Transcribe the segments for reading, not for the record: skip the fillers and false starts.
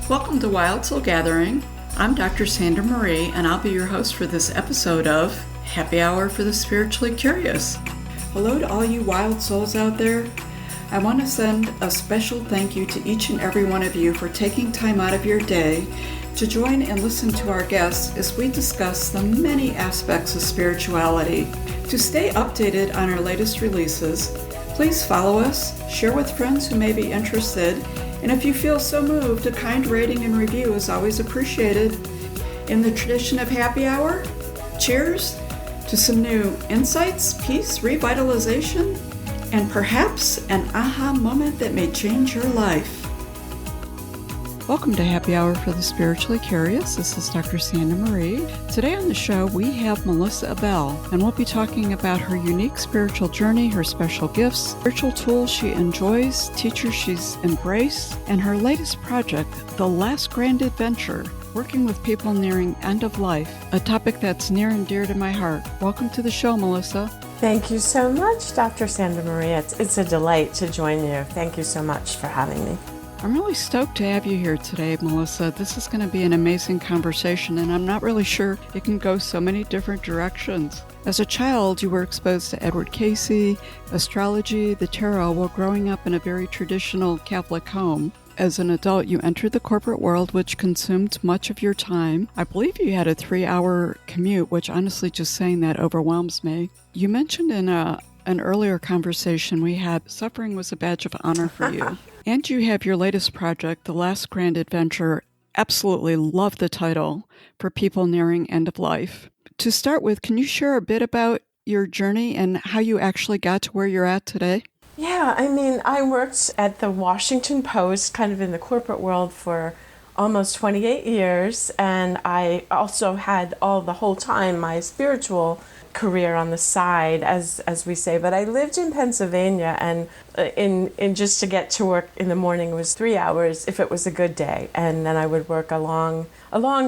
Welcome to Wild Soul Gathering. I'm Dr. Sandra Marie, and I'll be your host for this episode of Happy Hour for the Spiritually Curious. Hello to all you wild souls out there. I want to send a special thank you to each and every one of you for taking time out of your day to join and listen to our guests as we discuss the many aspects of spirituality. To stay updated on our latest releases, please follow us, share with friends who may be interested, and if you feel so moved, a kind rating and review is always appreciated. In the tradition of happy hour, cheers to some new insights, peace, revitalization, and perhaps an aha moment that may change your life. Welcome to Happy Hour for the Spiritually Curious. This is Dr. Sandra Marie. Today on the show, we have Melissa Abell, and we'll be talking about her unique spiritual journey, her special gifts, spiritual tools she enjoys, teachers she's embraced, and her latest project, The Last Grand Adventure, working with people nearing end of life, a topic that's near and dear to my heart. Welcome to the show, Melissa. Thank you so much, Dr. Sandra Marie. It's a delight to join you. Thank you so much for having me. I'm really stoked to have you here today, Melissa. This is going to be an amazing conversation, and I'm not really sure it can go so many different directions. As a child, you were exposed to Edgar Cayce, astrology, the tarot, while growing up in a very traditional Catholic home. As an adult, you entered the corporate world, which consumed much of your time. I believe you had a 3-hour commute, which honestly, just saying that overwhelms me. You mentioned in an earlier conversation we had, suffering was a badge of honor for you. And you have your latest project, The Last Grand Adventure. Absolutely love the title, for people nearing end of life. To start with, can you share a bit about your journey and how you actually got to where you're at today? Yeah, I worked at the Washington Post, kind of in the corporate world, for almost 28 years. And I also had the whole time my spiritual career on the side, as we say. But I lived in Pennsylvania, and in just to get to work in the morning was 3 hours if it was a good day, and then I would work a long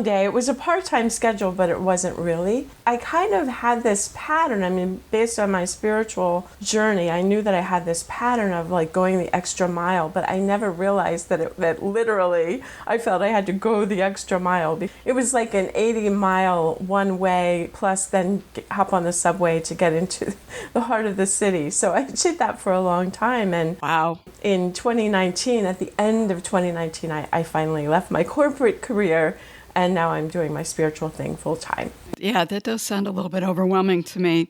day. It was a part-time schedule, but it wasn't really. I kind of had this pattern. Based on my spiritual journey, I knew that I had this pattern of like going the extra mile, but I never realized that literally I felt I had to go the extra mile. It was like an 80-mile one way plus then hop on the subway to get into the heart of the city. So I did that for a long time. And wow. In 2019, at the end of 2019, I finally left my corporate career, and now I'm doing my spiritual thing full time. Yeah, that does sound a little bit overwhelming to me.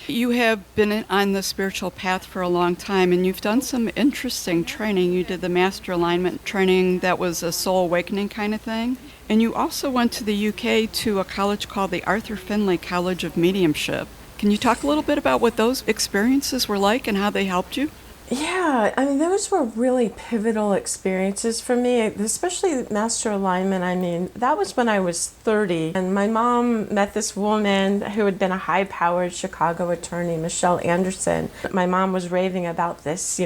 You have been on the spiritual path for a long time, and you've done some interesting training. You did the Master Alignment training that was a soul awakening kind of thing. And you also went to the UK to a college called the Arthur Findlay College of Mediumship. Can you talk a little bit about what those experiences were like and how they helped you? Yeah, those were really pivotal experiences for me, especially Master Alignment. That was when I was 30, and my mom met this woman who had been a high-powered Chicago attorney, Michelle Anderson. My mom was raving about this,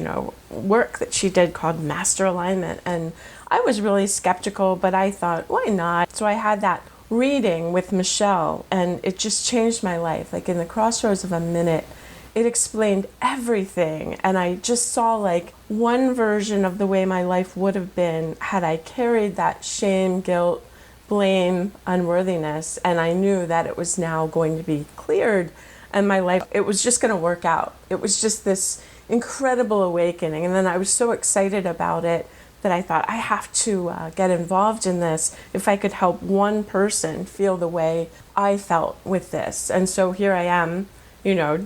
work that she did called Master Alignment, and I was really skeptical, but I thought, why not? So I had that reading with Michelle, and it just changed my life. Like in the crossroads of a minute, it explained everything, and I just saw like one version of the way my life would have been had I carried that shame, guilt, blame, unworthiness, and I knew that it was now going to be cleared, and my life, it was just going to work out. It was just this incredible awakening, and then I was so excited about it that I thought, I have to get involved in this if I could help one person feel the way I felt with this. And so here I am,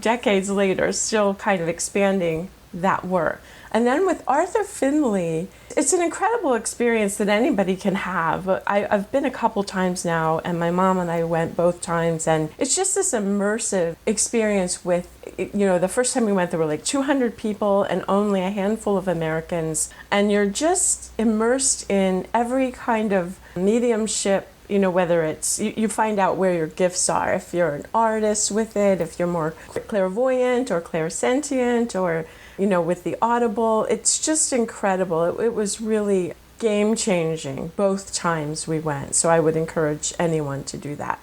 decades later, still kind of expanding that work. And then with Arthur Findlay, it's an incredible experience that anybody can have. I've been a couple times now, and my mom and I went both times, and it's just this immersive experience with, the first time we went, there were like 200 people and only a handful of Americans, and you're just immersed in every kind of mediumship, whether it's, you find out where your gifts are, if you're an artist with it, if you're more clairvoyant or clairsentient, or with the audible. It's just incredible. It was really game-changing both times we went. So I would encourage anyone to do that.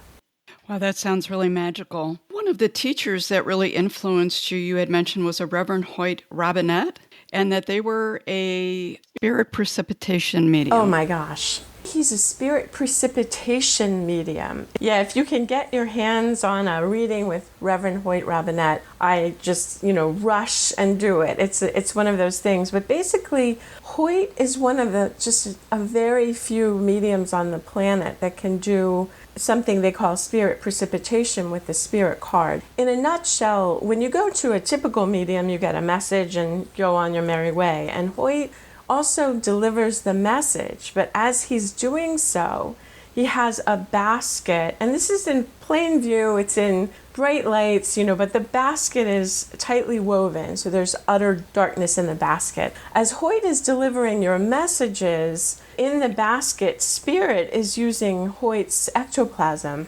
Wow, that sounds really magical. One of the teachers that really influenced you had mentioned, was a Reverend Hoyt Robinette. and that they were a spirit precipitation medium. Oh my gosh. He's a spirit precipitation medium. Yeah, if you can get your hands on a reading with Reverend Hoyt Robinette, I just, rush and do it. It's one of those things. But basically, Hoyt is one of just a very few mediums on the planet that can do something they call spirit precipitation with the spirit card. In a nutshell, when you go to a typical medium, you get a message and go on your merry way. And Hoyt also delivers the message, but as he's doing so, he has a basket, and this is in plain view, it's in bright lights, but the basket is tightly woven, so there's utter darkness in the basket. As Hoyt is delivering your messages, in the basket, Spirit is using Hoyt's ectoplasm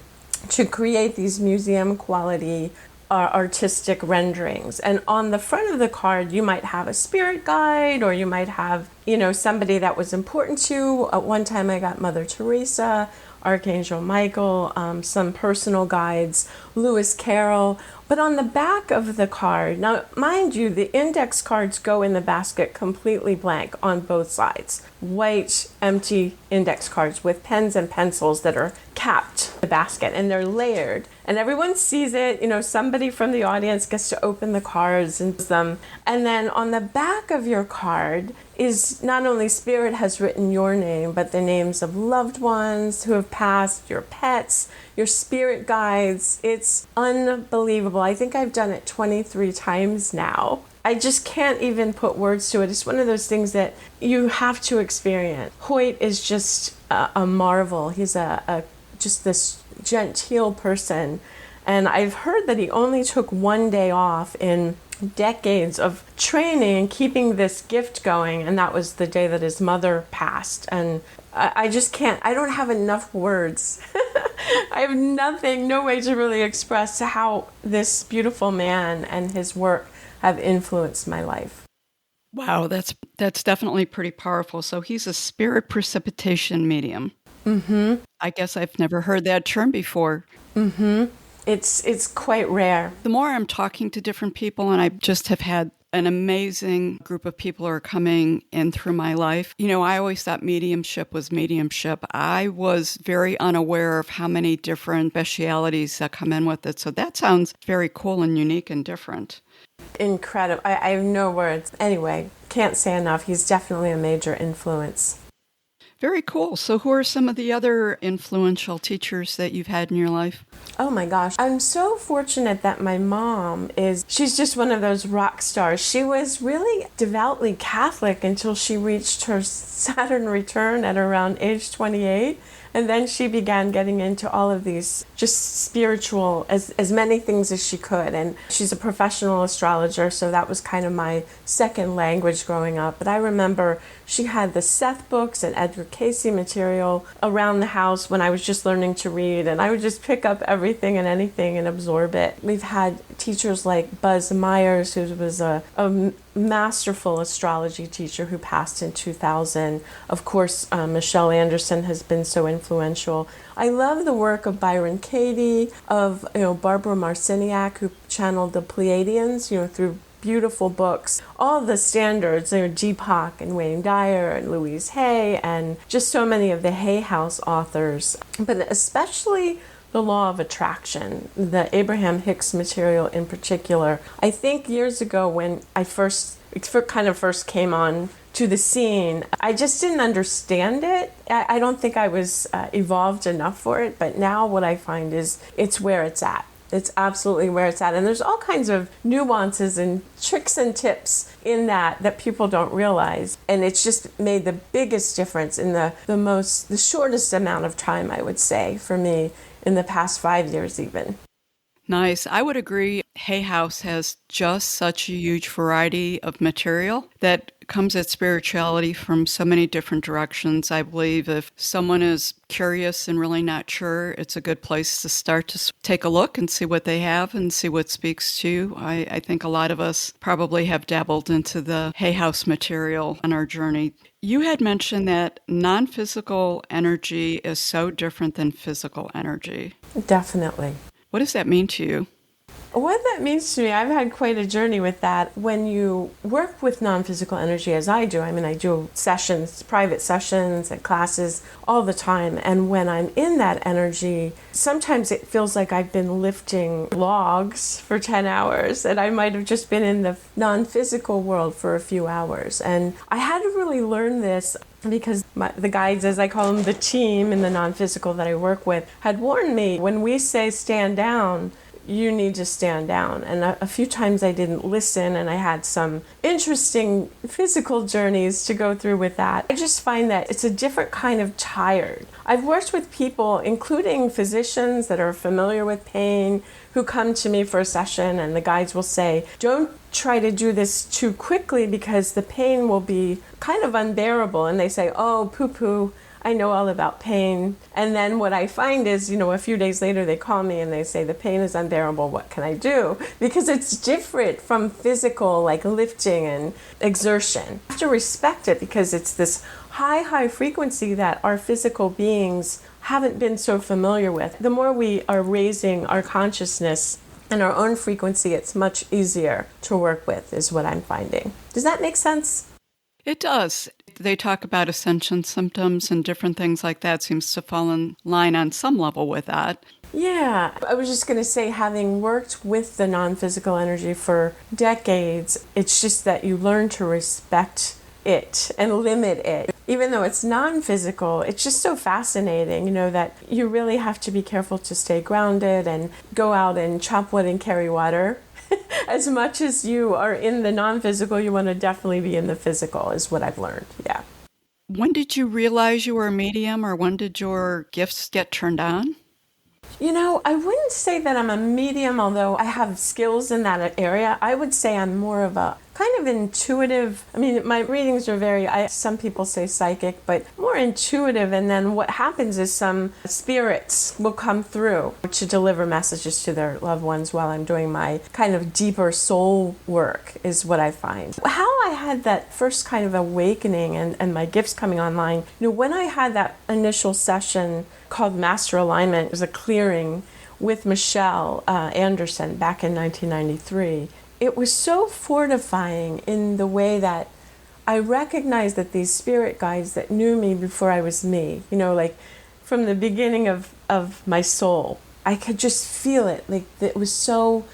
to create these museum quality artistic renderings. And on the front of the card, you might have a spirit guide, or you might have, somebody that was important to you. At one time, I got Mother Teresa, Archangel Michael, some personal guides, Lewis Carroll. But on the back of the card, now, mind you, the index cards go in the basket completely blank on both sides. White, empty index cards with pens and pencils that are capped in the basket, and they're layered. And everyone sees it, somebody from the audience gets to open the cards and them. And then on the back of your card is not only Spirit has written your name, but the names of loved ones who have passed, your pets, your spirit guides. It's unbelievable. I think I've done it 23 times now. I just can't even put words to it. It's one of those things that you have to experience. Hoyt is just a marvel. He's just this genteel person. And I've heard that he only took one day off in decades of training and keeping this gift going, and that was the day that his mother passed. And I just can't, I don't have enough words. I have no way to really express how this beautiful man and his work have influenced my life. Wow, that's definitely pretty powerful. So he's a spirit precipitation medium. Mm-hmm. I guess I've never heard that term before. Mm-hmm. It's quite rare. The more I'm talking to different people, and I just have had an amazing group of people who are coming in through my life. I always thought mediumship was mediumship. I was very unaware of how many different specialities that come in with it. So that sounds very cool and unique and different. Incredible. I have no words. Anyway, can't say enough. He's definitely a major influence. Very cool. So who are some of the other influential teachers that you've had in your life? Oh my gosh. I'm so fortunate that my mom she's just one of those rock stars. She was really devoutly Catholic until she reached her Saturn return at around age 28. And then she began getting into all of these just spiritual, as many things as she could. And she's a professional astrologer, so that was kind of my second language growing up. But I remember she had the Seth books and Edgar Cayce material around the house when I was just learning to read. And I would just pick up everything and anything and absorb it. We've had teachers like Buzz Myers, who was a masterful astrology teacher who passed in 2000. Of course, Michelle Anderson has been so influential. I love the work of Byron Katie, of Barbara Marciniak, who channeled the Pleiadians, through beautiful books. All the standards, Deepak and Wayne Dyer and Louise Hay, and just so many of the Hay House authors, but especially the law of attraction, the Abraham Hicks material in particular. I think years ago when I first came on to the scene, I just didn't understand it. I don't think I was evolved enough for it, but now what I find is it's where it's at. It's absolutely where it's at. And there's all kinds of nuances and tricks and tips in that people don't realize. And it's just made the biggest difference in the shortest amount of time, I would say, for me in the past 5 years even. Nice. I would agree. Hay House has just such a huge variety of material that comes at spirituality from so many different directions. I believe if someone is curious and really not sure, it's a good place to start to take a look and see what they have and see what speaks to you. I think a lot of us probably have dabbled into the Hay House material on our journey. You had mentioned that non-physical energy is so different than physical energy. Definitely. What does that mean to you? What that means to me, I've had quite a journey with that. When you work with non-physical energy as I do, I do sessions, private sessions and classes all the time. And when I'm in that energy, sometimes it feels like I've been lifting logs for 10 hours and I might have just been in the non-physical world for a few hours. And I had to really learn this because the guides, as I call them, the team in the non-physical that I work with, had warned me, when we say stand down, you need to stand down. And a few times I didn't listen, and I had some interesting physical journeys to go through with that. I just find that it's a different kind of tired. I've worked with people, including physicians that are familiar with pain, who come to me for a session, and the guides will say, don't try to do this too quickly because the pain will be kind of unbearable. And they say, oh, poo-poo, I know all about pain. And then what I find is, a few days later they call me and they say, the pain is unbearable, what can I do? Because it's different from physical, like lifting and exertion. You have to respect it because it's this high frequency that our physical beings haven't been so familiar with. The more we are raising our consciousness and our own frequency, it's much easier to work with, is what I'm finding. Does that make sense? It does. They talk about ascension symptoms and different things like that. Seems to fall in line on some level with that. Yeah, I was just going to say, having worked with the non-physical energy for decades, it's just that you learn to respect it and limit it. Even though it's non-physical, it's just so fascinating, that you really have to be careful to stay grounded and go out and chop wood and carry water. As much as you are in the non-physical, you want to definitely be in the physical, is what I've learned. Yeah. When did you realize you were a medium, or when did your gifts get turned on? I wouldn't say that I'm a medium, although I have skills in that area. I would say I'm more of a kind of intuitive. My readings are some people say psychic, but more intuitive. And then what happens is some spirits will come through to deliver messages to their loved ones while I'm doing my kind of deeper soul work, is what I find. How I had that first kind of awakening and my gifts coming online, when I had that initial session called Master Alignment, it was a clearing with Michelle Anderson back in 1993. It was so fortifying in the way that I recognized that these spirit guides that knew me before I was me, like from the beginning of my soul, I could just feel it. Like it was so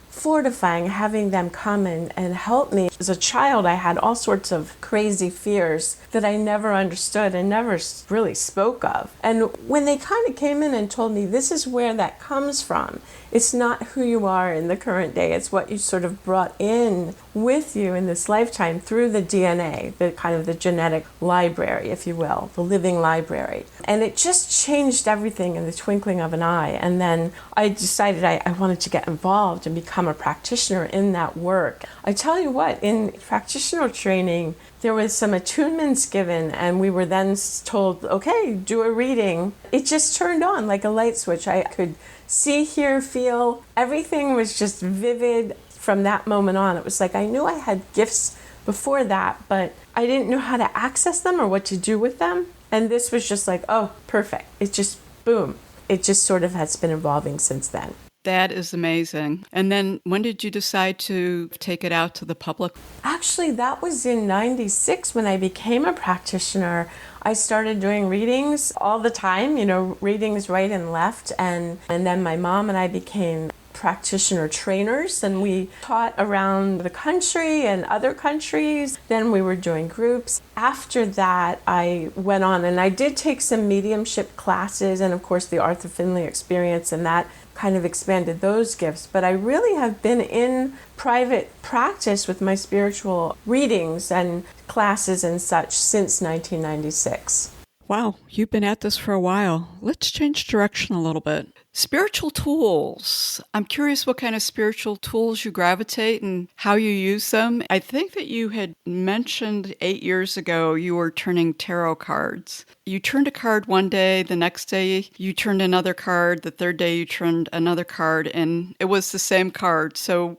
fortifying having them come and help me. As a child, I had all sorts of crazy fears that I never understood and never really spoke of. And when they kind of came in and told me, this is where that comes from. It's not who you are in the current day. It's what you sort of brought in with you in this lifetime through the DNA, the kind of the genetic library, if you will, the living library. And it just changed everything in the twinkling of an eye. And then I decided I wanted to get involved and become a practitioner in that work. I tell you what, in practitioner training, there was some attunements given, and we were then told, okay, do a reading. It just turned on like a light switch. I could see, hear, feel. Everything was just vivid from that moment on. It was like I knew I had gifts before that, but I didn't know how to access them or what to do with them. And this was just like, oh, perfect. It just, boom. It just sort of has been evolving since then. That is amazing. And then when did you decide to take it out to the public? Actually, that was in 96 when I became a practitioner. I started doing readings all the time, readings right and left. And then my mom and I became practitioner trainers, and we taught around the country and other countries. Then we were doing groups. After that, I went on and I did take some mediumship classes and, of course, the Arthur Findlay experience, and that kind of expanded those gifts. But I really have been in private practice with my spiritual readings and classes and such since 1996. Wow, you've been at this for a while. Let's change direction a little bit. Spiritual tools. I'm curious what kind of spiritual tools you gravitate and how you use them. I think that you had mentioned 8 years ago you were turning tarot cards. You turned a card one day, the next day you turned another card, the third day you turned another card, and it was the same card. So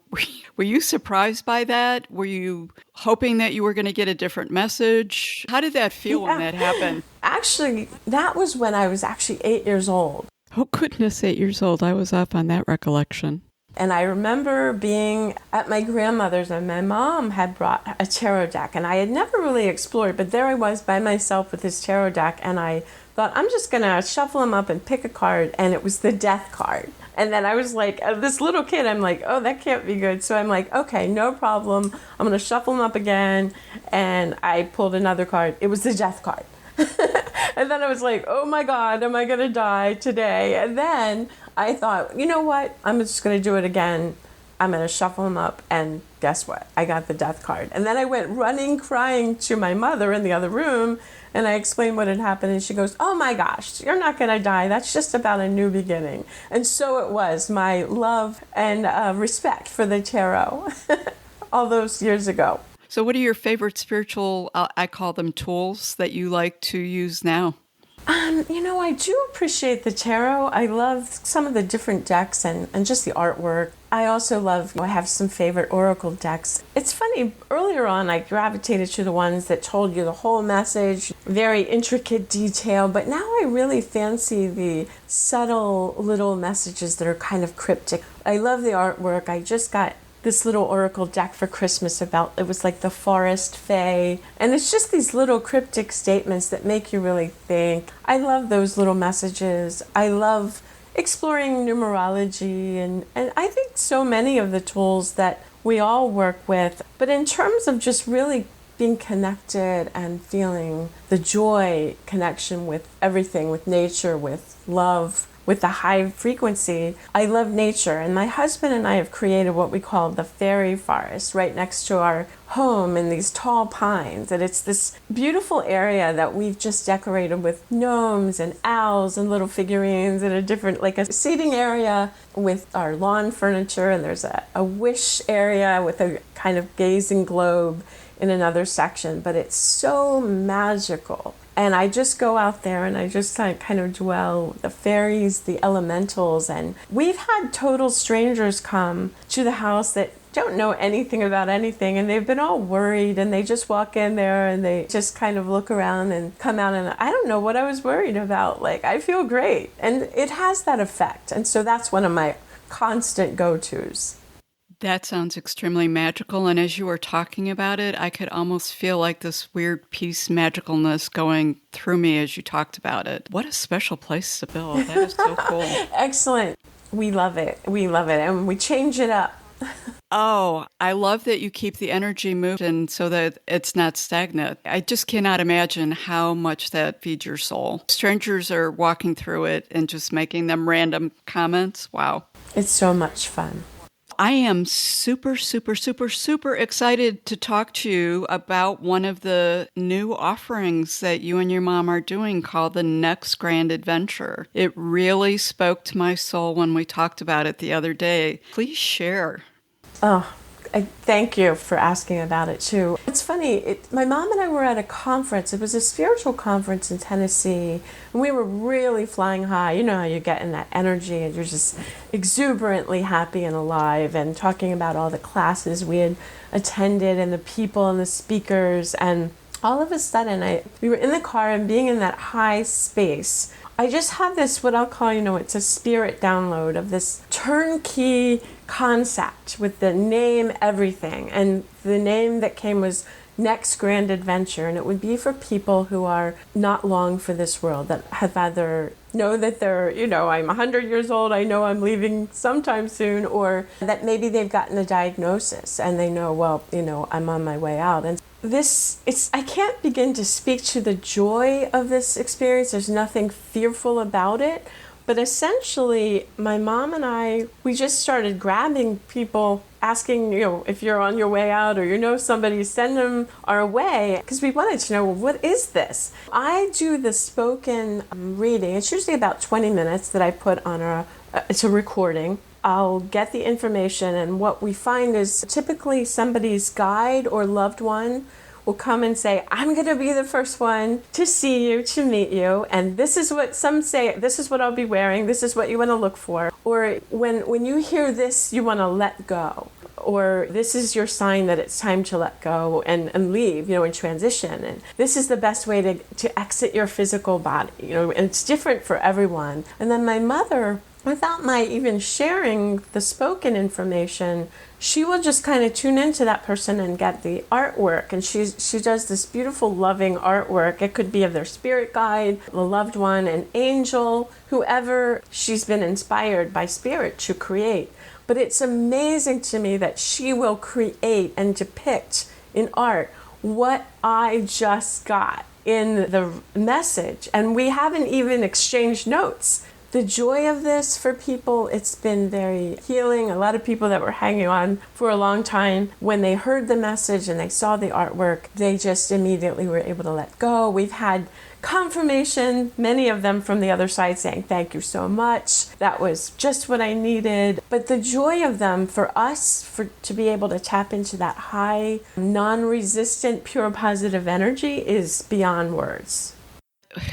were you surprised by that? Were you hoping that you were going to get a different message? How did that feel when that happened? Actually, that was when I was actually 8 years old. Oh, goodness, 8 years old. I was off on that recollection. And I remember being at my grandmother's, and my mom had brought a tarot deck, and I had never really explored, but there I was by myself with this tarot deck, and I thought, I'm just going to shuffle them up and pick a card, and it was the death card. And then I was like, this little kid, I'm like, oh, that can't be good. So I'm like, okay, no problem. I'm going to shuffle them up again, and I pulled another card. It was the death card. And then I was like, oh my God, am I going to die today? And then I thought, you know what? I'm just going to do it again. I'm going to shuffle them up. And guess what? I got the death card. And then I went running, crying to my mother in the other room. And I explained what had happened. And she goes, oh my gosh, you're not going to die. That's just about a new beginning. And so it was, my love and respect for the tarot all those years ago. So what are your favorite spiritual, I call them tools, that you like to use now? I do appreciate the tarot. I love some of the different decks and just the artwork. I also love, I have some favorite oracle decks. It's funny, earlier on I gravitated to the ones that told you the whole message, very intricate detail, but now I really fancy the subtle little messages that are kind of cryptic. I love the artwork. I just got this little oracle deck for Christmas about, it was like the forest fae, and it's just these little cryptic statements that make you really think. I love those little messages. I love exploring numerology, and I think so many of the tools that we all work with, but in terms of just really being connected and feeling the joy connection with everything, with nature, with love, with the high frequency. I love nature, and my husband and I have created what we call the fairy forest right next to our home in these tall pines, and it's this beautiful area that we've just decorated with gnomes and owls and little figurines and a different, like a seating area with our lawn furniture, and there's a wish area with a kind of gazing globe in another section, but it's so magical. And I just go out there and I just kind of dwell, the fairies, the elementals, and we've had total strangers come to the house that don't know anything about anything, and they've been all worried, and they just walk in there and they just kind of look around and come out, and I don't know what I was worried about. Like, I feel great, and it has that effect. And so that's one of my constant go-tos. That sounds extremely magical, and as you were talking about it, I could almost feel like this weird peace magicalness going through me as you talked about it. What a special place to build. That is so cool. Excellent. We love it. We love it, and we change it up. Oh, I love that you keep the energy moving so that it's not stagnant. I just cannot imagine how much that feeds your soul. Strangers are walking through it and just making them random comments. Wow. It's so much fun. I am super, super, super, super excited to talk to you about one of the new offerings that you and your mom are doing called the Next Grand Adventure. It really spoke to my soul when we talked about it the other day. Please share. Oh, I thank you for asking about it too. It's funny, my mom and I were at a conference. It was a spiritual conference in Tennessee, and we were really flying high. You know how you get in that energy and you're just exuberantly happy and alive, and talking about all the classes we had attended and the people and the speakers. And all of a sudden, we were in the car, and being in that high space, I just have this, what I'll call, it's a spirit download of this turnkey concept with the name everything. And the name that came was Next Grand Adventure. And it would be for people who are not long for this world, that have either know that they're, I'm 100 years old, I know I'm leaving sometime soon, or that maybe they've gotten a diagnosis and they know, well, I'm on my way out. And I can't begin to speak to the joy of this experience. There's nothing fearful about it. But essentially, my mom and I, we just started grabbing people, asking, if you're on your way out or somebody, send them our way, because we wanted to know, well, what is this? I do the spoken reading. It's usually about 20 minutes that I put on it's a recording. I'll get the information, and what we find is typically somebody's guide or loved one will come and say, I'm going to be the first one to see you, to meet you, and this is what some say, this is what I'll be wearing, this is what you want to look for. Or when you hear this, you want to let go. Or this is your sign that it's time to let go and leave, and transition. And this is the best way to exit your physical body, and it's different for everyone. And then my mother without my even sharing the spoken information, she will just kind of tune into that person and get the artwork. And she does this beautiful, loving artwork. It could be of their spirit guide, a loved one, an angel, whoever she's been inspired by spirit to create. But it's amazing to me that she will create and depict in art what I just got in the message. And we haven't even exchanged notes. The joy of this for people, it's been very healing. A lot of people that were hanging on for a long time, when they heard the message and they saw the artwork, they just immediately were able to let go. We've had confirmation, many of them from the other side saying, thank you so much. That was just what I needed. But the joy of them for us, to be able to tap into that high, non-resistant, pure positive energy is beyond words.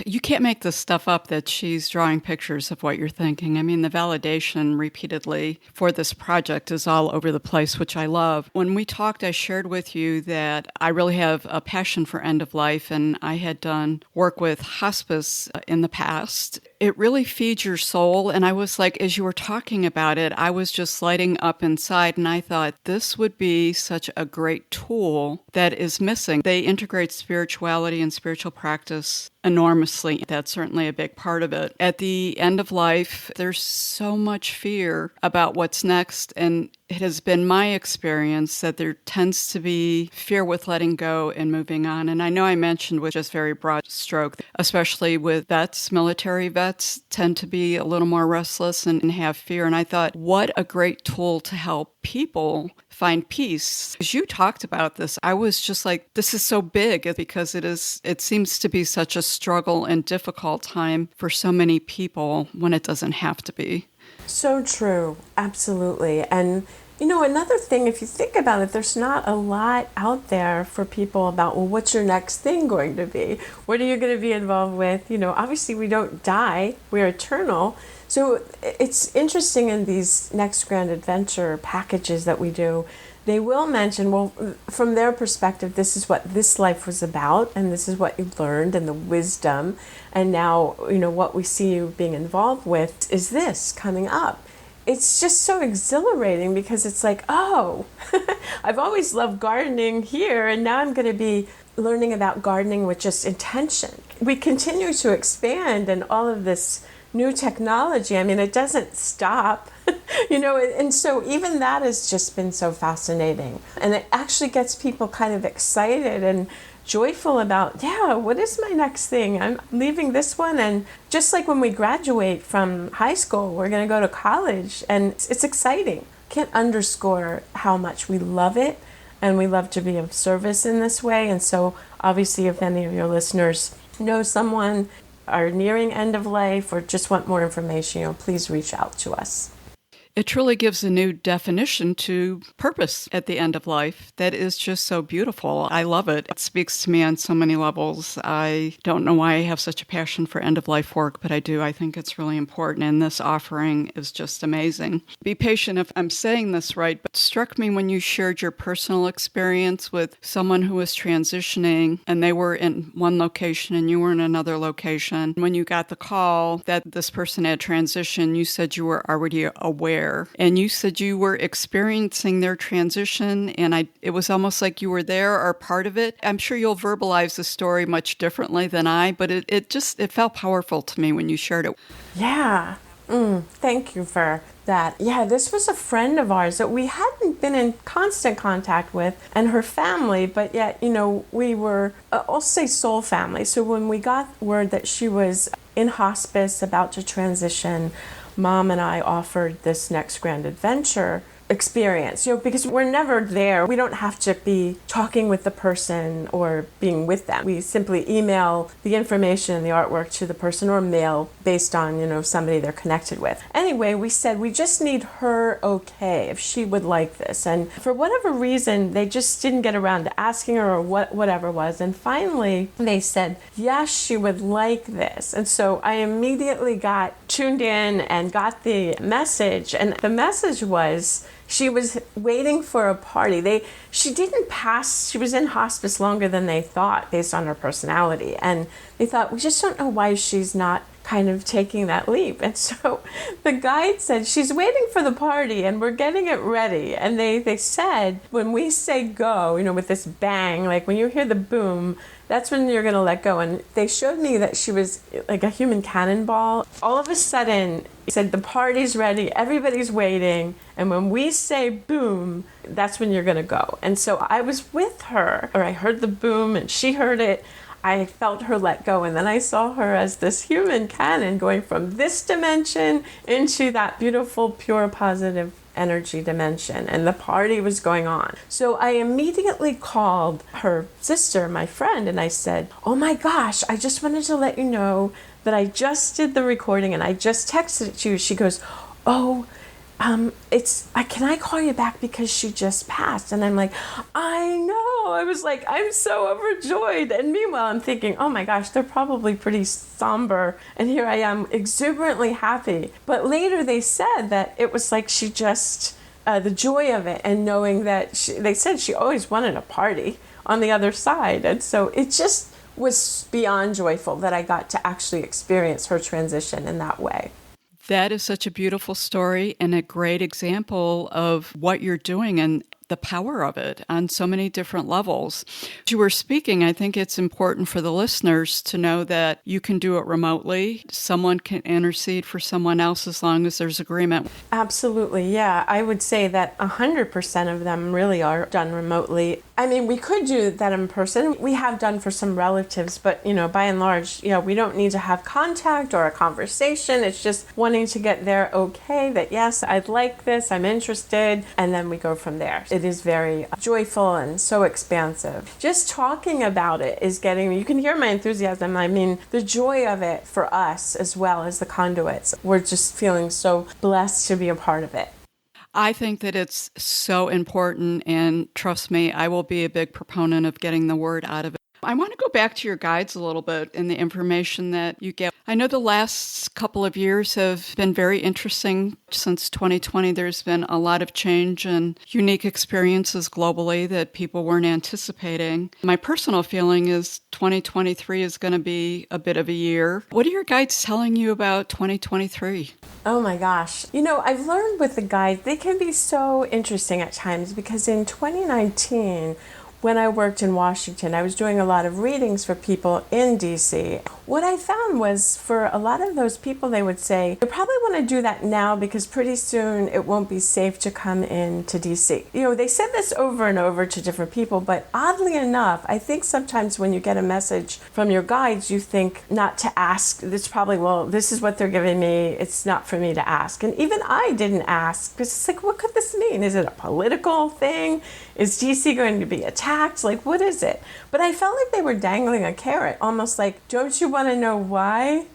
You can't make this stuff up that she's drawing pictures of what you're thinking. I mean, the validation repeatedly for this project is all over the place, which I love. When we talked, I shared with you that I really have a passion for end of life, and I had done work with hospice in the past. It really feeds your soul. And I was like, as you were talking about it, I was just lighting up inside, and I thought this would be such a great tool that is missing. They integrate spirituality and spiritual practice enormously. That's certainly a big part of it. At the end of life, there's so much fear about what's next, and it has been my experience that there tends to be fear with letting go and moving on. And I know I mentioned with just very broad stroke, especially with vets, military vets tend to be a little more restless and have fear. And I thought, what a great tool to help people find peace. As you talked about this, I was just like, this is so big because it seems to be such a struggle and difficult time for so many people when it doesn't have to be. So true. Absolutely. And another thing, if you think about it, there's not a lot out there for people about, well, what's your next thing going to be? What are you going to be involved with? Obviously we don't die. We're eternal. So it's interesting in these next grand adventure packages that we do, they will mention, well, from their perspective, this is what this life was about, and this is what you learned and the wisdom. And now, what we see you being involved with is this coming up. It's just so exhilarating because it's like, oh, I've always loved gardening here, and now I'm going to be learning about gardening with just intention. We continue to expand, and all of this new technology, I mean, it doesn't stop, and so even that has just been so fascinating. And it actually gets people kind of excited and joyful about, what is my next thing? I'm leaving this one. And just like when we graduate from high school, we're going to go to college, and it's exciting. Can't underscore how much we love it, and we love to be of service in this way. And so obviously, if any of your listeners know someone, are nearing end of life, or just want more information, please reach out to us. It truly gives a new definition to purpose at the end of life that is just so beautiful. I love it. It speaks to me on so many levels. I don't know why I have such a passion for end-of-life work, but I do. I think it's really important, and this offering is just amazing. Be patient if I'm saying this right, but it struck me when you shared your personal experience with someone who was transitioning, and they were in one location and you were in another location. When you got the call that this person had transitioned, you said you were already aware. And you said you were experiencing their transition, and it was almost like you were there or part of it. I'm sure you'll verbalize the story much differently than I, but it felt powerful to me when you shared it. Yeah. Thank you for that. Yeah, this was a friend of ours that we hadn't been in constant contact with, and her family, but yet, we were, I'll say soul family. So when we got word that she was in hospice, about to transition, Mom and I offered this next grand adventure experience, because we're never there. We don't have to be talking with the person or being with them. We simply email the information and the artwork to the person, or mail based on, somebody they're connected with. Anyway, we said we just need her okay if she would like this. And for whatever reason, they just didn't get around to asking her, or whatever it was. And finally, they said, yes, she would like this. And so I immediately got tuned in and got the message. And the message was, she was waiting for a party. She didn't pass. She was in hospice longer than they thought based on her personality. And they thought, we just don't know why she's not kind of taking that leap. And so the guide said, she's waiting for the party and we're getting it ready. And they said, when we say go, with this bang, like when you hear the boom, that's when you're going to let go. And they showed me that she was like a human cannonball. All of a sudden, he said, the party's ready, everybody's waiting. And when we say boom, that's when you're going to go. And so I was with her, or I heard the boom and she heard it. I felt her let go, and then I saw her as this human cannon going from this dimension into that beautiful, pure, positive energy dimension, and the party was going on. So I immediately called her sister, my friend, and I said, oh my gosh, I just wanted to let you know that I just did the recording and I just texted it to you. She goes, oh, can I call you back because she just passed? And I'm like, I know. I was like, I'm so overjoyed. And meanwhile, I'm thinking, oh my gosh, they're probably pretty somber. And here I am exuberantly happy. But later they said that it was like she just, the joy of it and knowing that they said she always wanted a party on the other side. And so it just was beyond joyful that I got to actually experience her transition in that way. That is such a beautiful story and a great example of what you're doing and the power of it on so many different levels. As you were speaking, I think it's important for the listeners to know that you can do it remotely. Someone can intercede for someone else as long as there's agreement. Absolutely, yeah. I would say that 100% of them really are done remotely. I mean, we could do that in person. We have done for some relatives, but, by and large, we don't need to have contact or a conversation. It's just wanting to get there okay, that yes, I'd like this, I'm interested, and then we go from there. It is very joyful and so expansive. Just talking about it is you can hear my enthusiasm. I mean, the joy of it for us as well as the conduits. We're just feeling so blessed to be a part of it. I think that it's so important, and trust me, I will be a big proponent of getting the word out of it. I want to go back to your guides a little bit and the information that you get. I know the last couple of years have been very interesting. Since 2020, there's been a lot of change and unique experiences globally that people weren't anticipating. My personal feeling is 2023 is going to be a bit of a year. What are your guides telling you about 2023? Oh my gosh. I've learned with the guides, they can be so interesting at times because in 2019, when I worked in Washington, I was doing a lot of readings for people in DC. What I found was for a lot of those people, they would say, you probably want to do that now because pretty soon it won't be safe to come into DC. They said this over and over to different people, but oddly enough, I think sometimes when you get a message from your guides, you think not to ask. It's probably, well, this is what they're giving me. It's not for me to ask. And even I didn't ask because it's like, what could this mean? Is it a political thing? Is DC going to be attacked? Like, what is it? But I felt like they were dangling a carrot, almost like, don't you want to know why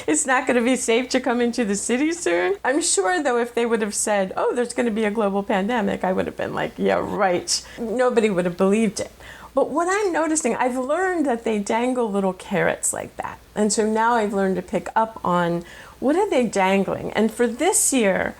it's not going to be safe to come into the city soon? I'm sure, though, if they would have said, oh, there's going to be a global pandemic, I would have been like, yeah, right. Nobody would have believed it. But what I'm noticing, I've learned that they dangle little carrots like that. And so now I've learned to pick up on what are they dangling? And for this year,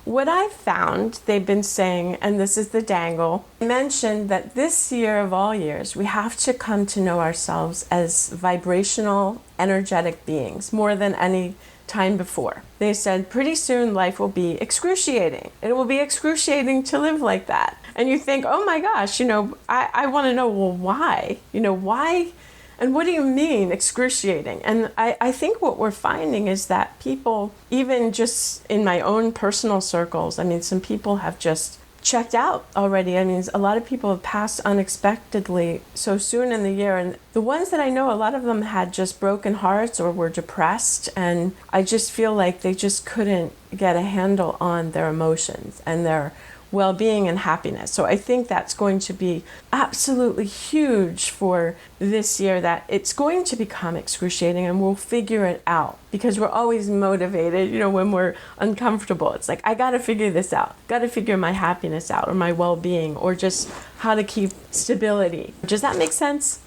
what I've found, they've been saying, and this is the dangle, mentioned that this year of all years, we have to come to know ourselves as vibrational, energetic beings more than any time before. They said pretty soon life will be excruciating. It will be excruciating to live like that. And you think, oh my gosh, I want to know, well, why? Why? And what do you mean excruciating? And I think what we're finding is that people, even just in my own personal circles, some people have just checked out already. A lot of people have passed unexpectedly so soon in the year. And the ones that I know, a lot of them had just broken hearts or were depressed. And I just feel like they just couldn't get a handle on their emotions and their well-being and happiness. So I think that's going to be absolutely huge for this year, that it's going to become excruciating and we'll figure it out because we're always motivated, when we're uncomfortable. It's like, I got to figure this out, got to figure my happiness out or my well-being or just how to keep stability. Does that make sense?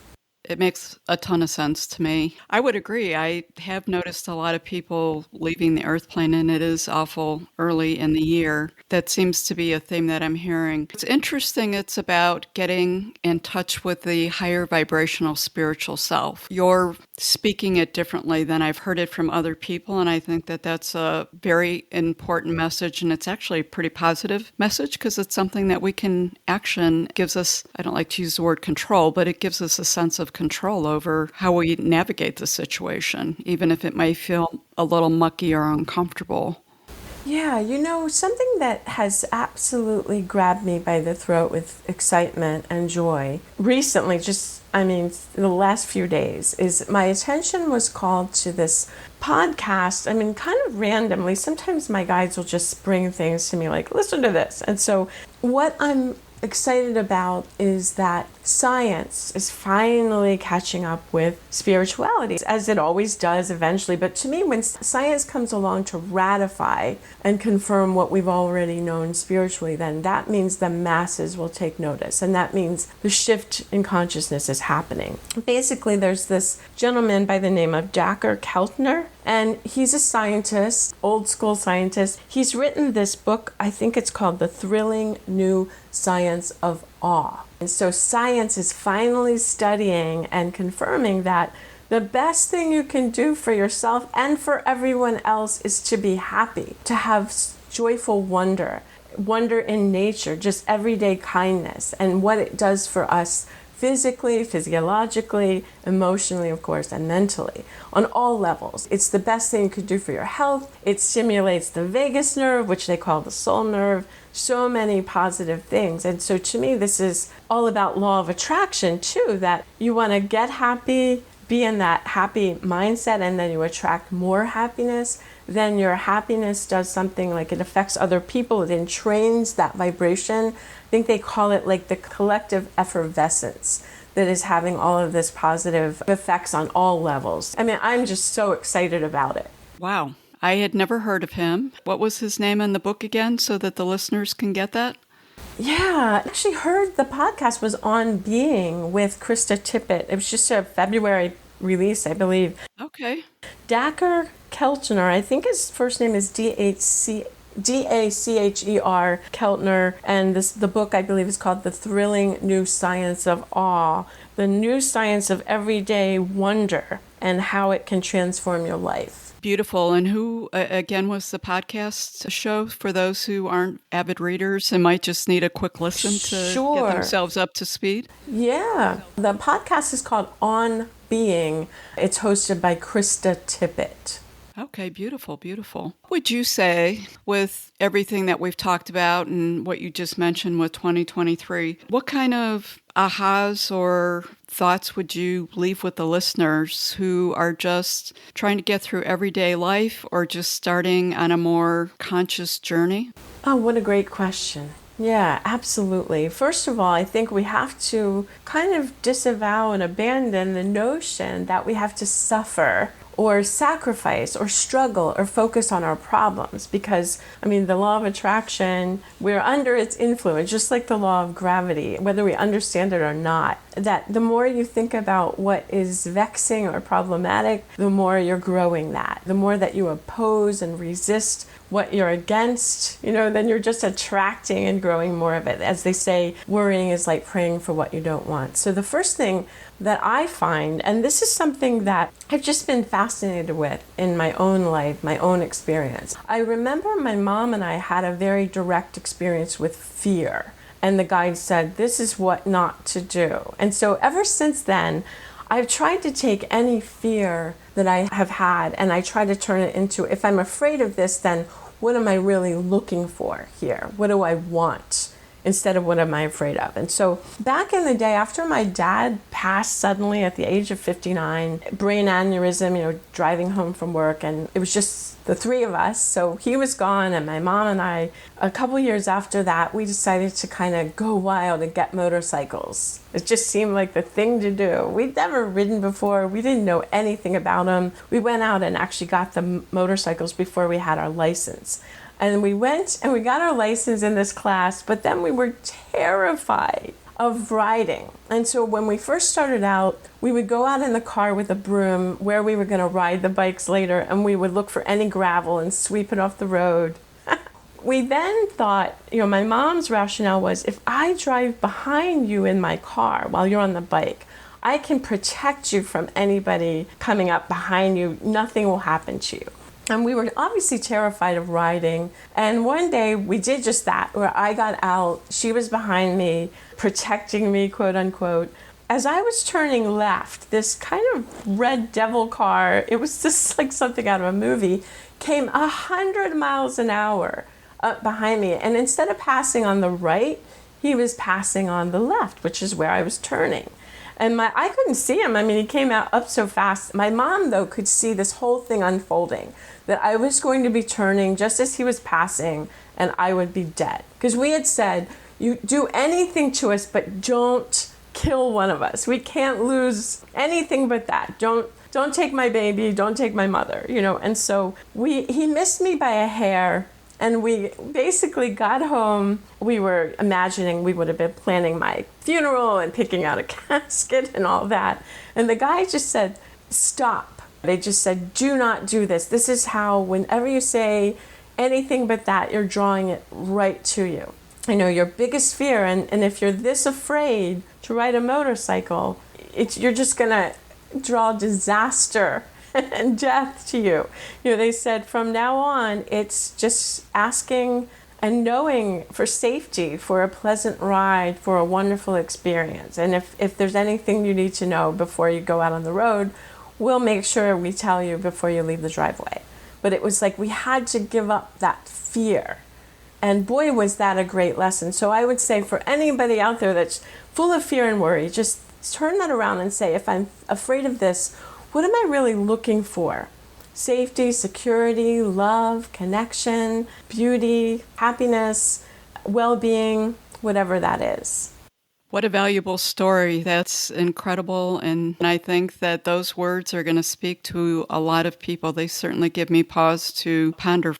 It makes a ton of sense to me. I would agree. I have noticed a lot of people leaving the earth plane, and it is awful early in the year. That seems to be a theme that I'm hearing. It's interesting. It's about getting in touch with the higher vibrational spiritual self. You're speaking it differently than I've heard it from other people, and I think that that's a very important message, and it's actually a pretty positive message because it's something that we can action. It gives us, I don't like to use the word control, but it gives us a sense of control over how we navigate the situation, even if it may feel a little mucky or uncomfortable. Yeah, something that has absolutely grabbed me by the throat with excitement and joy recently, the last few days, is my attention was called to this podcast. Kind of randomly. Sometimes my guides will just bring things to me like, listen to this. And so what I'm excited about is that science is finally catching up with spirituality, as it always does eventually. But to me, when science comes along to ratify and confirm what we've already known spiritually, then that means the masses will take notice. And that means the shift in consciousness is happening. Basically, there's this gentleman by the name of Edgar Cayce, and he's a scientist, old school scientist. He's written this book, I think it's called The Thrilling New Science of Awe. And so science is finally studying and confirming that the best thing you can do for yourself and for everyone else is to be happy, to have joyful wonder in nature, just everyday kindness, and what it does for us physically, physiologically, emotionally, of course, and mentally, on all levels. It's the best thing you could do for your health. It stimulates the vagus nerve, which they call the soul nerve. So many positive things. And so to me, this is all about law of attraction too, that you want to get happy, be in that happy mindset, and then you attract more happiness. Then your happiness does something like it affects other people. It entrains that vibration. I think they call it like the collective effervescence that is having all of this positive effects on all levels. I'm just so excited about it. Wow. I had never heard of him. What was his name in the book again so that the listeners can get that? Yeah, I actually heard the podcast was On Being with Krista Tippett. It was just a February release, I believe. Okay. Edgar Cayce, I think his first name is Dacher Keltner, and the book I believe is called The Thrilling New Science of Awe, the new science of everyday wonder and how it can transform your life. Beautiful. And who, again, was the podcast show for those who aren't avid readers and might just need a quick listen to get themselves up to speed? Yeah. The podcast is called On Being. It's hosted by Krista Tippett. Okay, beautiful, beautiful. What would you say, with everything that we've talked about and what you just mentioned with 2023, what kind of ahas or thoughts would you leave with the listeners who are just trying to get through everyday life or just starting on a more conscious journey? Oh, what a great question. Yeah, absolutely. First of all, I think we have to kind of disavow and abandon the notion that we have to suffer or sacrifice or struggle or focus on our problems, because the law of attraction, we're under its influence, just like the law of gravity, whether we understand it or not. That the more you think about what is vexing or problematic, the more you're growing that. The more that you oppose and resist what you're against, then you're just attracting and growing more of it. As they say, worrying is like praying for what you don't want. So the first thing that I find, and this is something that I've just been fascinated with in my own life, my own experience. I remember my mom and I had a very direct experience with fear. And the guide said, this is what not to do. And so ever since then, I've tried to take any fear that I have had and I try to turn it into, if I'm afraid of this, then what am I really looking for here? What do I want? Instead of what am I afraid of? And so back in the day, after my dad passed suddenly at the age of 59, brain aneurysm, driving home from work, and it was just the three of us. So he was gone, and my mom and I, a couple years after that, we decided to kind of go wild and get motorcycles. It just seemed like the thing to do. We'd never ridden before. We didn't know anything about them. We went out and actually got the motorcycles before we had our license. And we went and we got our license in this class, but then we were terrified of riding. And so when we first started out, we would go out in the car with a broom where we were going to ride the bikes later, and we would look for any gravel and sweep it off the road. We then thought, my mom's rationale was, if I drive behind you in my car while you're on the bike, I can protect you from anybody coming up behind you. Nothing will happen to you. And we were obviously terrified of riding. And one day we did just that, where I got out, she was behind me, protecting me, quote unquote. As I was turning left, this kind of red devil car, it was just like something out of a movie, came 100 miles an hour up behind me. And instead of passing on the right, he was passing on the left, which is where I was turning. And I couldn't see him. I mean, he came out up so fast. My mom, though, could see this whole thing unfolding, that I was going to be turning just as he was passing, and I would be dead. Because we had said, you do anything to us, but don't kill one of us. We can't lose anything but that. Don't take my baby. Don't take my mother. And so he missed me by a hair. And we basically got home. We were imagining we would have been planning my funeral and picking out a casket and all that. And the guy just said, stop. They just said, do not do this. This is how, whenever you say anything but that, you're drawing it right to you. Your biggest fear. And if you're this afraid to ride a motorcycle, you're just going to draw disaster and death to you. They said from now on, it's just asking and knowing for safety, for a pleasant ride, for a wonderful experience. And if there's anything you need to know before you go out on the road, we'll make sure we tell you before you leave the driveway. But it was like we had to give up that fear. And boy, was that a great lesson. So I would say for anybody out there that's full of fear and worry, just turn that around and say, if I'm afraid of this, what am I really looking for? Safety, security, love, connection, beauty, happiness, well-being, whatever that is. What a valuable story. That's incredible. And I think that those words are going to speak to a lot of people. They certainly give me pause to ponder.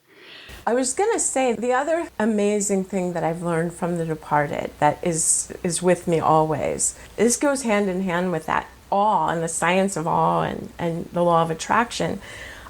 I was going to say the other amazing thing that I've learned from the departed that is with me always. This goes hand in hand with that awe and the science of awe and the law of attraction.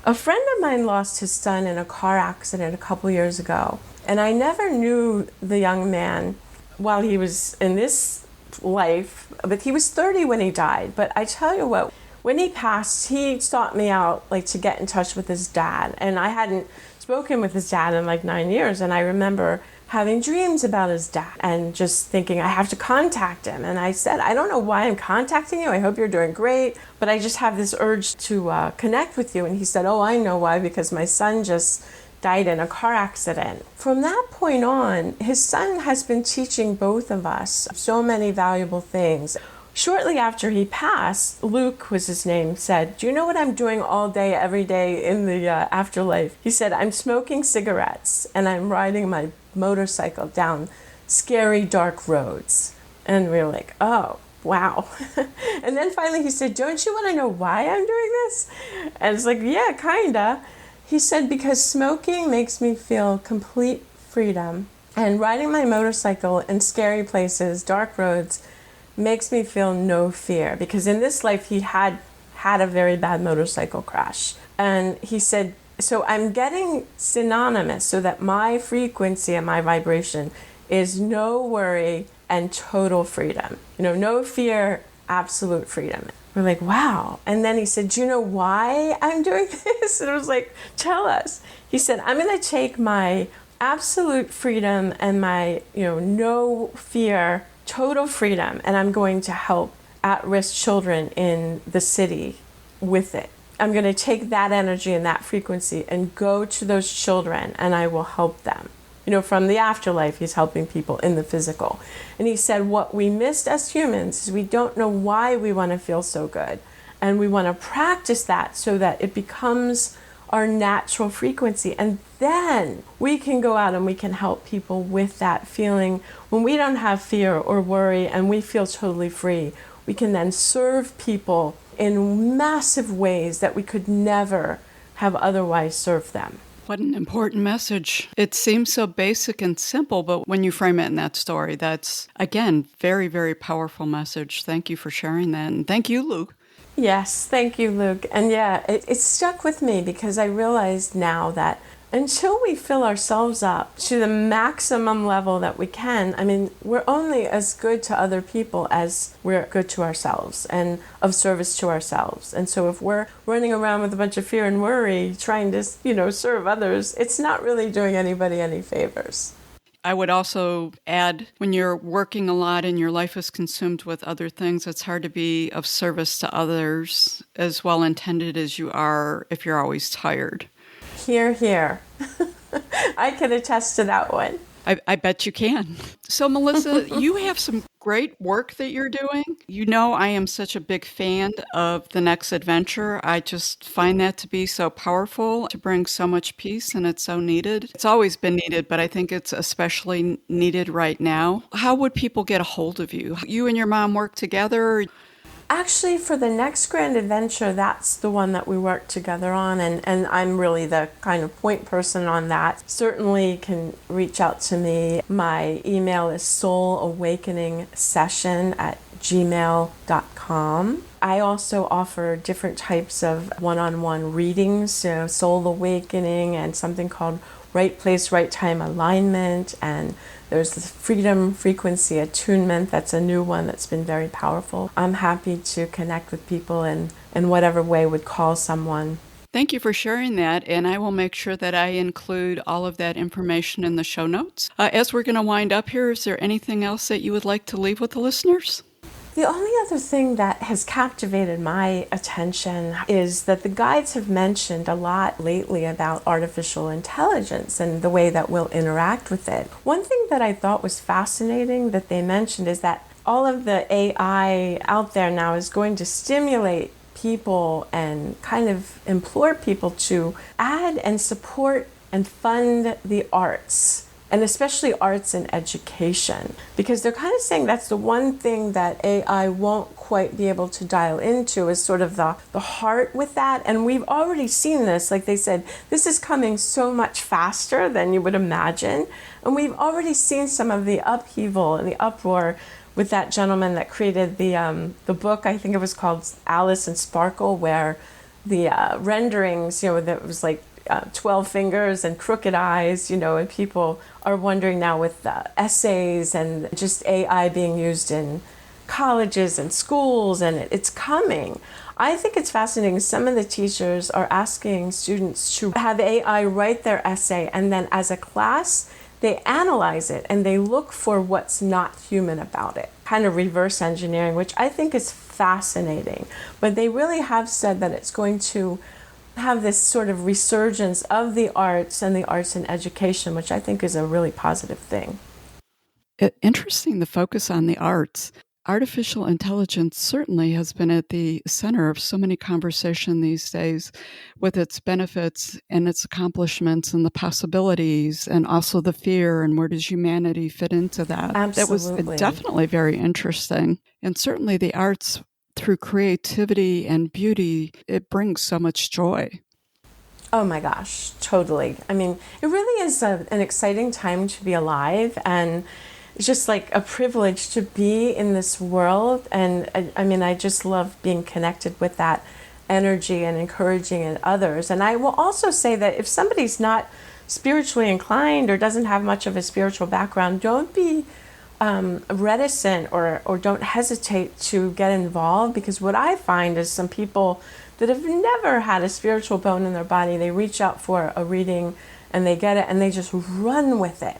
A friend of mine lost his son in a car accident a couple years ago, and I never knew the young man while he was in this life, but he was 30 when he died. But I tell you what, when he passed, he sought me out to get in touch with his dad, and I hadn't spoken with his dad in 9 years, and I remember having dreams about his dad and just thinking, I have to contact him. And I said, I don't know why I'm contacting you. I hope you're doing great, but I just have this urge to connect with you. And he said, oh, I know why, because my son just died in a car accident. From that point on, his son has been teaching both of us so many valuable things. Shortly after he passed, Luke was his name, said, do you know what I'm doing all day, every day in the afterlife? He said, I'm smoking cigarettes and I'm riding my motorcycle down scary, dark roads. And we were like, oh, wow. And then finally he said, don't you want to know why I'm doing this? And it's like, yeah, kinda. He said, because smoking makes me feel complete freedom, and riding my motorcycle in scary places, dark roads, makes me feel no fear. Because in this life he had a very bad motorcycle crash. And he said, so I'm getting synonymous so that my frequency and my vibration is no worry and total freedom. No fear, absolute freedom. We're like, wow. And then he said, do you know why I'm doing this? And I was like, tell us. He said, I'm going to take my absolute freedom and my, no fear, total freedom, and I'm going to help at-risk children in the city with it. I'm going to take that energy and that frequency and go to those children, and I will help them. From the afterlife, he's helping people in the physical. And he said, what we missed as humans is we don't know why we want to feel so good. And we want to practice that so that it becomes our natural frequency. And then we can go out and we can help people with that feeling. When we don't have fear or worry and we feel totally free, we can then serve people in massive ways that we could never have otherwise served them. What an important message. It seems so basic and simple, but when you frame it in that story, that's, again, very, very powerful message. Thank you for sharing that. And thank you, Luke. Yes, thank you, Luke. And yeah, it stuck with me because I realized now that until we fill ourselves up to the maximum level that we can, I mean, we're only as good to other people as we're good to ourselves and of service to ourselves. And so if we're running around with a bunch of fear and worry trying to, serve others, it's not really doing anybody any favors. I would also add, when you're working a lot and your life is consumed with other things, it's hard to be of service to others as well intended as you are if you're always tired. Hear, hear. I can attest to that one. I bet you can. So, Melissa, you have some great work that you're doing. You know, I am such a big fan of The Next Adventure. I just find that to be so powerful, to bring so much peace, and it's so needed. It's always been needed, but I think it's especially needed right now. How would people get a hold of you? You and your mom work together? Actually, for The Next Grand Adventure, that's the one that we work together on, and I'm really the kind of point person on that. Certainly can reach out to me. My email is soulawakeningsession@gmail.com. I also offer different types of one-on-one readings, so Soul Awakening and something called Right Place, Right Time Alignment, and there's the Freedom Frequency Attunement. That's a new one that's been very powerful. I'm happy to connect with people in whatever way would call someone. Thank you for sharing that, and I will make sure that I include all of that information in the show notes. As we're going to wind up here, is there anything else that you would like to leave with the listeners? The only other thing that has captivated my attention is that the guides have mentioned a lot lately about artificial intelligence and the way that we'll interact with it. One thing that I thought was fascinating that they mentioned is that all of the AI out there now is going to stimulate people and kind of implore people to add and support and fund the arts, and especially arts and education, because they're kind of saying that's the one thing that AI won't quite be able to dial into, is sort of the heart with that. And we've already seen this, like they said, this is coming so much faster than you would imagine. And we've already seen some of the upheaval and the uproar with that gentleman that created the book, I think it was called Alice and Sparkle, where the renderings, that was like 12 fingers and crooked eyes, and people are wondering now with essays and just AI being used in colleges and schools, and it's coming. I think it's fascinating. Some of the teachers are asking students to have AI write their essay, and then as a class, they analyze it and they look for what's not human about it, kind of reverse engineering, which I think is fascinating. But they really have said that it's going to have this sort of resurgence of the arts and the arts in education, which I think is a really positive thing. Interesting, the focus on the arts. Artificial intelligence certainly has been at the center of so many conversation these days, with its benefits and its accomplishments and the possibilities, and also the fear, and where does humanity fit into that? Absolutely. That was definitely very interesting. And certainly the arts, through creativity and beauty, it brings so much joy. Oh my gosh, totally. I mean, it really is an exciting time to be alive, and it's just like a privilege to be in this world. And I just love being connected with that energy and encouraging in others. And I will also say that if somebody's not spiritually inclined or doesn't have much of a spiritual background, don't be reticent or don't hesitate to get involved, because what I find is some people that have never had a spiritual bone in their body, they reach out for a reading and they get it and they just run with it.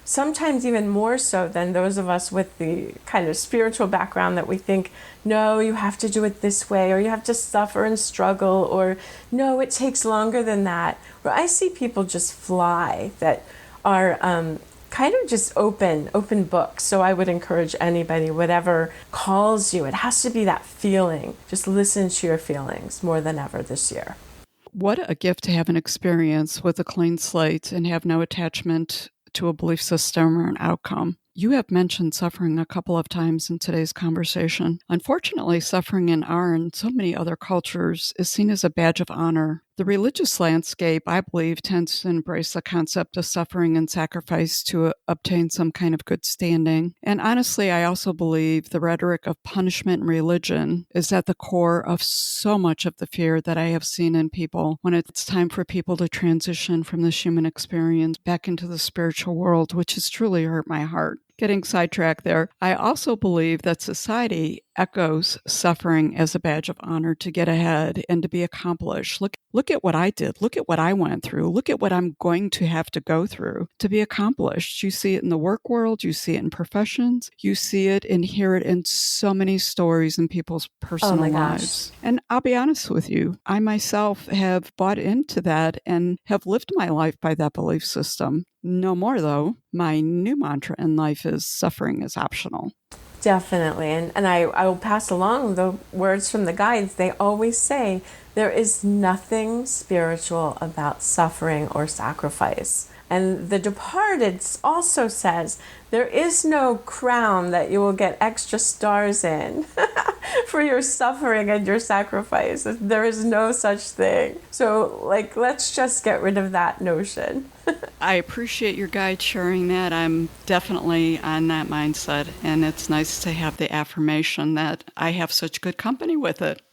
Sometimes even more so than those of us with the kind of spiritual background that we think, no, you have to do it this way, or you have to suffer and struggle, or no, it takes longer than that. Where I see people just fly that are kind of just open books. So I would encourage anybody, whatever calls you, it has to be that feeling. Just listen to your feelings more than ever this year. What a gift to have an experience with a clean slate and have no attachment to a belief system or an outcome. You have mentioned suffering a couple of times in today's conversation. Unfortunately, suffering in our and so many other cultures is seen as a badge of honor. The religious landscape, I believe, tends to embrace the concept of suffering and sacrifice to obtain some kind of good standing. And honestly, I also believe the rhetoric of punishment in religion is at the core of so much of the fear that I have seen in people when it's time for people to transition from this human experience back into the spiritual world, which has truly hurt my heart. Getting sidetracked there, I also believe that society echoes suffering as a badge of honor to get ahead and to be accomplished. Look at what I did. Look at what I went through. Look at what I'm going to have to go through to be accomplished. You see it in the work world. You see it in professions. You see it and hear it in so many stories in people's personal lives. And I'll be honest with you, I myself have bought into that and have lived my life by that belief system. No more, though. My new mantra in life is suffering is optional. Definitely. And I will pass along the words from the guides. They always say there is nothing spiritual about suffering or sacrifice. And The Departed also says there is no crown that you will get extra stars in for your suffering and your sacrifice. There is no such thing. So, let's just get rid of that notion. I appreciate your guide sharing that. I'm definitely on that mindset, and it's nice to have the affirmation that I have such good company with it.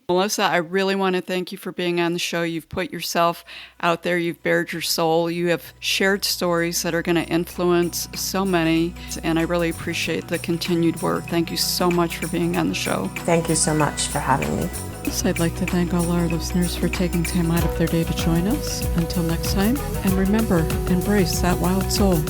Melissa, I really want to thank you for being on the show. You've put yourself out there. You've bared your soul. You have shared stories that are going to influence so many, and I really appreciate the continued work. Thank you so much for being on the show. Thank you so much for having me. Yes, I'd like to thank all our listeners for taking time out of their day to join us. Until next time, and remember, embrace that wild soul.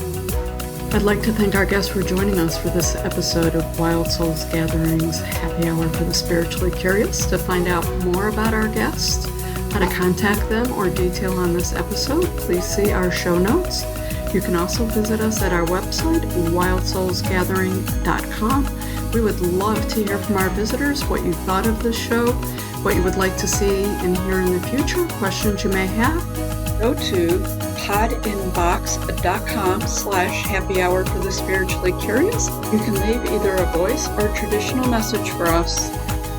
I'd like to thank our guests for joining us for this episode of Wild Souls Gatherings Happy Hour for the Spiritually Curious. To find out more about our guests, how to contact them, or detail on this episode, please see our show notes. You can also visit us at our website, wildsoulsgathering.com. We would love to hear from our visitors what you thought of this show, what you would like to see and hear in the future, questions you may have. Go to podinbox.com/happy hour for the spiritually curious. You can leave either a voice or traditional message for us.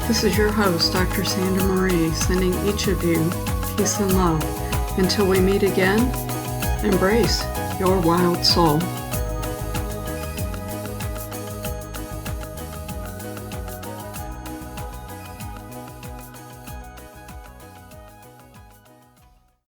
This is your host, Dr. Sandra Marie, sending each of you peace and love. Until we meet again, embrace your wild soul.